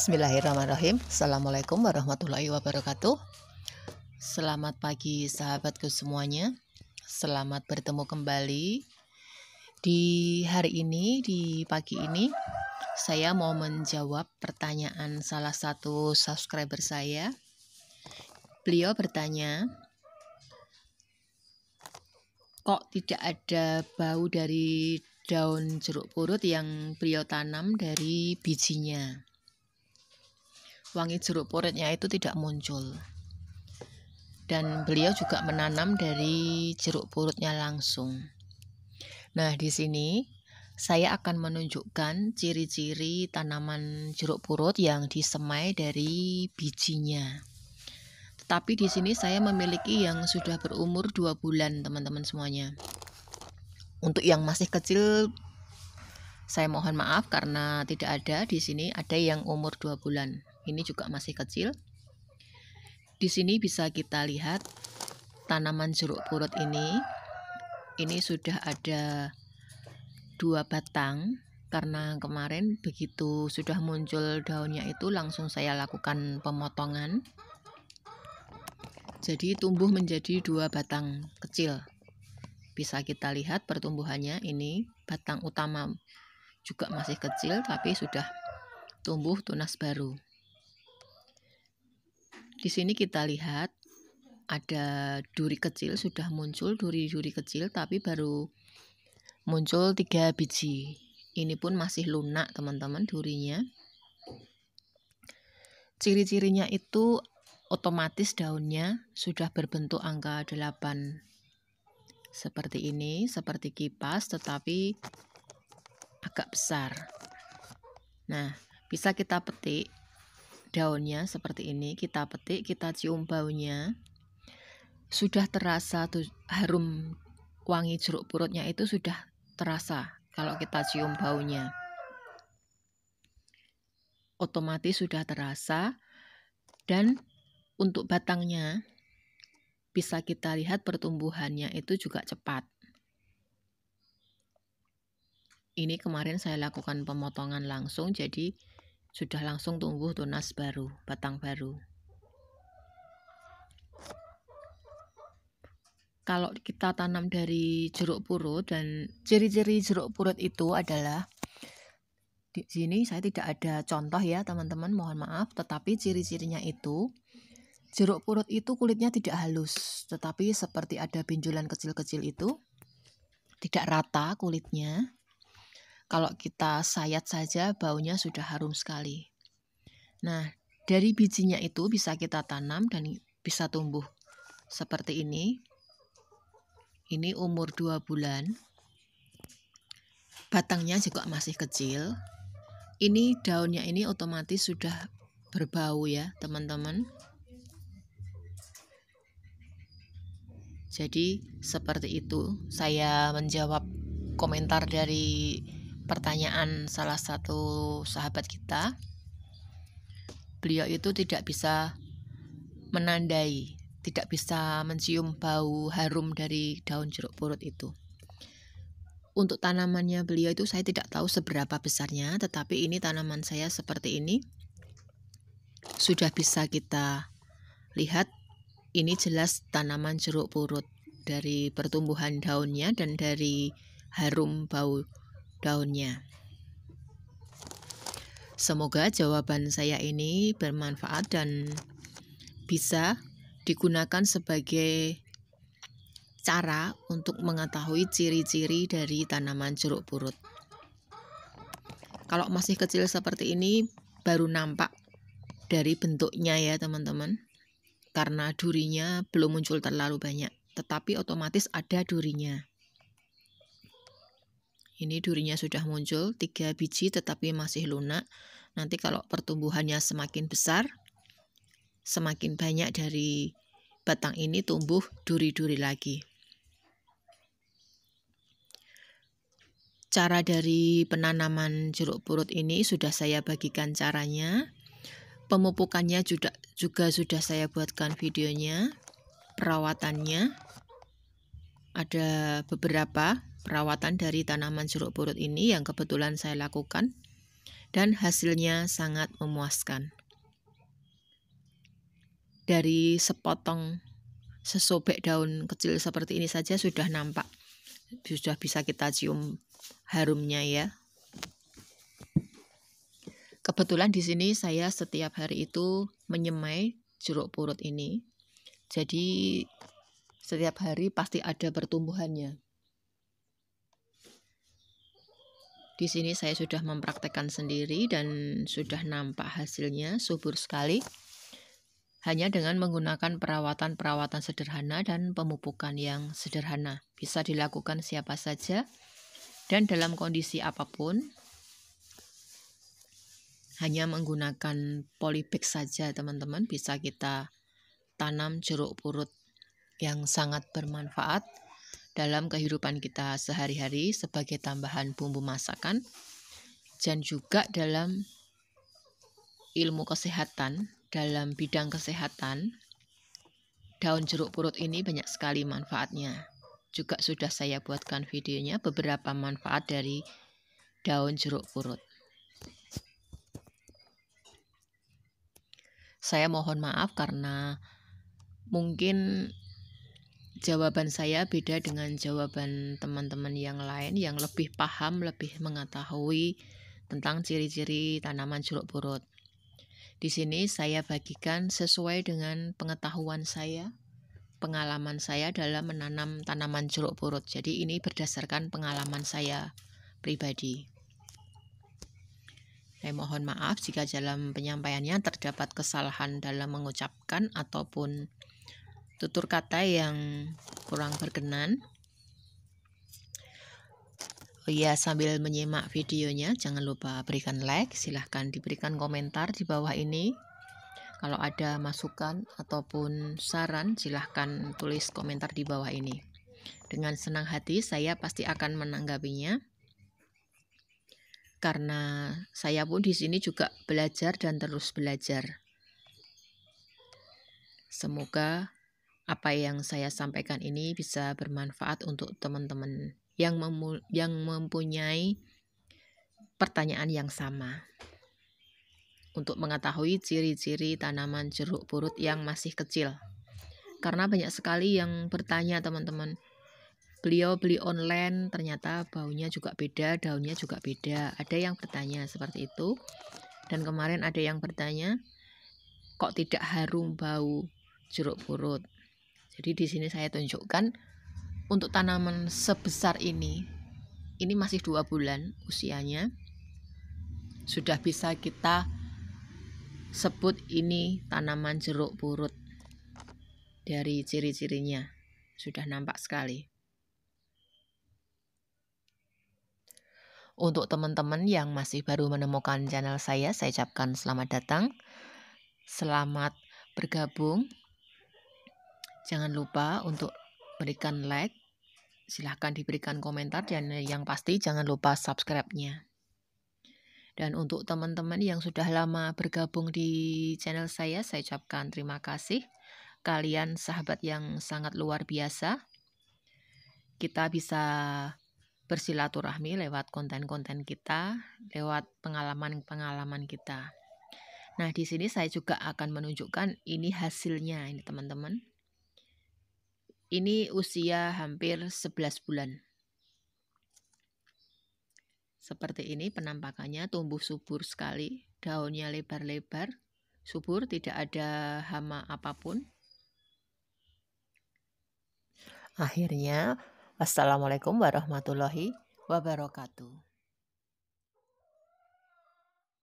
Bismillahirrahmanirrahim. Assalamualaikum warahmatullahi wabarakatuh. Selamat pagi sahabatku semuanya. Selamat bertemu kembali. Di hari ini, di pagi ini, saya mau menjawab pertanyaan salah satu subscriber saya. Beliau bertanya, kok tidak ada bau dari daun jeruk purut yang beliau tanam dari bijinya? Wangi jeruk purutnya itu tidak muncul. Dan beliau juga menanam dari jeruk purutnya langsung. Nah, di sini saya akan menunjukkan ciri-ciri tanaman jeruk purut yang disemai dari bijinya. Tetapi di sini saya memiliki yang sudah berumur 2 bulan, teman-teman semuanya. Untuk yang masih kecil, saya mohon maaf karena tidak ada. Di sini ada yang umur 2 bulan. Ini juga masih kecil. Di sini bisa kita lihat tanaman jeruk purut ini sudah ada 2 batang. Karena kemarin begitu sudah muncul daunnya itu langsung saya lakukan pemotongan. Jadi tumbuh menjadi 2 batang kecil. Bisa kita lihat pertumbuhannya, ini batang utama juga masih kecil tapi sudah tumbuh tunas baru. Di sini kita lihat ada duri kecil sudah muncul, duri-duri kecil tapi baru muncul 3 biji. Ini pun masih lunak, teman-teman, durinya. Ciri-cirinya itu otomatis daunnya sudah berbentuk angka 8. Seperti ini, seperti kipas tetapi agak besar. Nah, bisa kita petik daunnya seperti ini, kita petik, kita cium baunya. Sudah terasa tuh harum wangi jeruk purutnya itu sudah terasa kalau kita cium baunya. Otomatis sudah terasa. Dan untuk batangnya bisa kita lihat pertumbuhannya itu juga cepat. Ini kemarin saya lakukan pemotongan langsung, jadi sudah langsung tumbuh tunas baru, batang baru. Kalau kita tanam dari jeruk purut, dan ciri-ciri jeruk purut itu adalah, di sini saya tidak ada contoh ya teman-teman, mohon maaf, tetapi ciri-cirinya itu jeruk purut itu kulitnya tidak halus, tetapi seperti ada benjolan kecil-kecil itu, tidak rata kulitnya. Kalau kita sayat saja baunya sudah harum sekali. Nah, dari bijinya itu bisa kita tanam dan bisa tumbuh seperti ini. Ini umur 2 bulan. Batangnya juga masih kecil. Ini daunnya ini otomatis sudah berbau ya, teman-teman. Jadi seperti itu saya menjawab komentar dari pertanyaan salah satu sahabat kita. Beliau itu tidak bisa menandai, tidak bisa mencium bau harum dari daun jeruk purut itu. Untuk tanamannya beliau itu saya tidak tahu seberapa besarnya, tetapi ini tanaman saya seperti ini. Sudah bisa kita lihat, ini jelas tanaman jeruk purut dari pertumbuhan daunnya dan dari harum bau daunnya. Semoga jawaban saya ini bermanfaat dan bisa digunakan sebagai cara untuk mengetahui ciri-ciri dari tanaman jeruk purut. Kalau masih kecil seperti ini baru nampak dari bentuknya ya teman-teman, karena durinya belum muncul terlalu banyak, tetapi otomatis ada durinya. Ini durinya sudah muncul 3 biji tetapi masih lunak. Nanti kalau pertumbuhannya semakin besar, semakin banyak dari batang ini tumbuh duri-duri lagi. Cara dari penanaman jeruk purut ini sudah saya bagikan caranya. Pemupukannya juga sudah saya buatkan videonya. Perawatannya ada beberapa perawatan dari tanaman jeruk purut ini yang kebetulan saya lakukan. dan hasilnya sangat memuaskan. Dari sepotong sesobek daun kecil seperti ini saja sudah nampak, sudah bisa kita cium harumnya ya. Kebetulan di sini saya setiap hari itu menyemai jeruk purut ini. Jadi setiap hari pasti ada pertumbuhannya. Di sini saya sudah mempraktekkan sendiri dan sudah nampak hasilnya subur sekali. Hanya dengan menggunakan perawatan-perawatan sederhana dan pemupukan yang sederhana. Bisa dilakukan siapa saja dan dalam kondisi apapun. Hanya menggunakan polybag saja teman-teman bisa kita tanam jeruk purut yang sangat bermanfaat dalam kehidupan kita sehari-hari sebagai tambahan bumbu masakan dan juga dalam ilmu kesehatan, dalam bidang kesehatan. Daun jeruk purut ini banyak sekali manfaatnya. Juga sudah saya buatkan videonya beberapa manfaat dari daun jeruk purut. Saya mohon maaf karena mungkin jawaban saya beda dengan jawaban teman-teman yang lain yang lebih paham, lebih mengetahui tentang ciri-ciri tanaman jeruk purut. Di sini saya bagikan sesuai dengan pengetahuan saya, pengalaman saya dalam menanam tanaman jeruk purut. Jadi ini berdasarkan pengalaman saya pribadi. Saya mohon maaf jika dalam penyampaiannya terdapat kesalahan dalam mengucapkan ataupun tutur kata yang kurang berkenan. Oh iya, sambil menyimak videonya jangan lupa berikan like, silahkan diberikan komentar di bawah ini. Kalau ada masukan ataupun saran silahkan tulis komentar di bawah ini. Dengan senang hati saya pasti akan menanggapinya. Karena saya pun di sini juga belajar dan terus belajar. Semoga apa yang saya sampaikan ini bisa bermanfaat untuk teman-teman yang mempunyai pertanyaan yang sama. Untuk mengetahui ciri-ciri tanaman jeruk purut yang masih kecil. Karena banyak sekali yang bertanya teman-teman. Beliau beli online ternyata baunya juga beda, daunnya juga beda. Ada yang bertanya seperti itu. Dan kemarin ada yang bertanya, kok tidak harum bau jeruk purut? Jadi di sini saya tunjukkan untuk tanaman sebesar ini masih 2 bulan usianya. Sudah bisa kita sebut ini tanaman jeruk purut. Dari ciri-cirinya sudah nampak sekali. Untuk teman-teman yang masih baru menemukan channel saya ucapkan selamat datang. Selamat bergabung. Jangan lupa untuk berikan like. Silahkan diberikan komentar dan yang pasti jangan lupa subscribe-nya. Dan untuk teman-teman yang sudah lama bergabung di channel saya ucapkan terima kasih. Kalian sahabat yang sangat luar biasa. Kita bisa bersilaturahmi lewat konten-konten kita, lewat pengalaman-pengalaman kita. Nah, di sini saya juga akan menunjukkan ini hasilnya ini teman-teman. Ini usia hampir 11 bulan. Seperti ini penampakannya, tumbuh subur sekali, daunnya lebar-lebar, subur, tidak ada hama apapun. Akhirnya, wassalamualaikum warahmatullahi wabarakatuh.